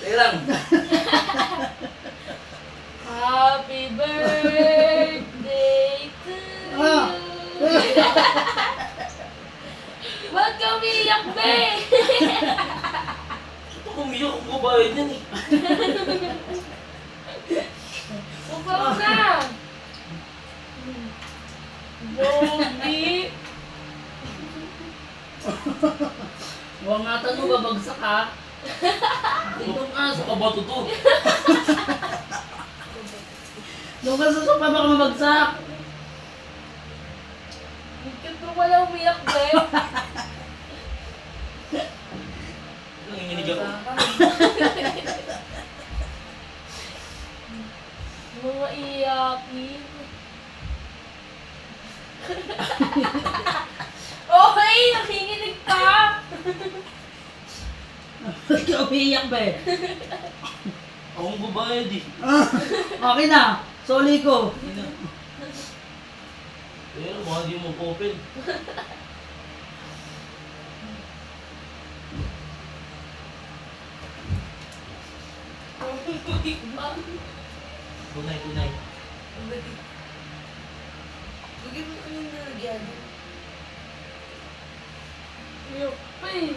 Sige lang. Happy birthday to you. Ba't ka umiyak, be? Ako umiyak kung kabayan yan eh. Upaw na. Bobby. Huwag nga tanong, babagsak ka. Itong aso ka ba to? Doon ka sa sopa, baka mabagsak. Bakit mo wala umiyak, be? Nanginginig ako. Mga iyakin. Okay, nakinginig ka. Ba't ka umiiyak ba eh? Akong babayad eh. Okay na, soli ko. Pero baka di mo open. Tunay, tunay. Bigyan mo kami nalagyan. Iyak pa eh.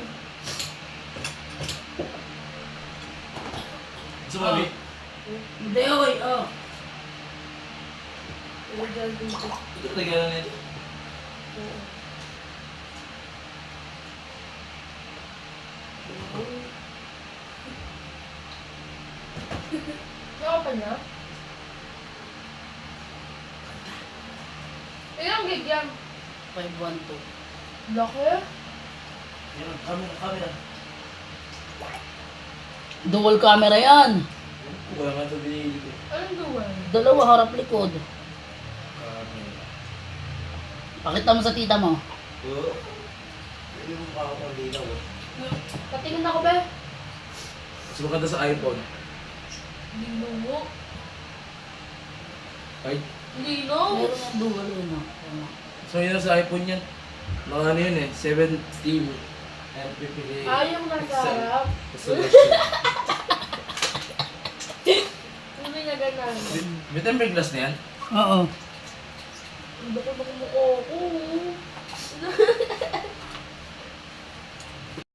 Sumabi. Hindi, oy, oh. Ilagyan din ko. Ito tagalan nito. Oo. Naka pa niya? Ilang gig yan? 512. Laki? Yan, camera. Dual camera yan. Wala nga ito binili ko. Anong duwan? Dalawa, harap likod. Camera. Pakita mo sa tita mo. Oo. Pwede mo makakapagdinaw eh. Patingin ako ba? Mas maganda sa iPhone. Lino. Ay? Lino? Meron ng dual yun, oh. So yun na sa iPhone yan. Mga ano yun eh, 17 MPPA. Ayaw nasa harap. Resolution. Hindi niya ganun. May tempered glass na yan? Oo. Ang bako-bako mo ko.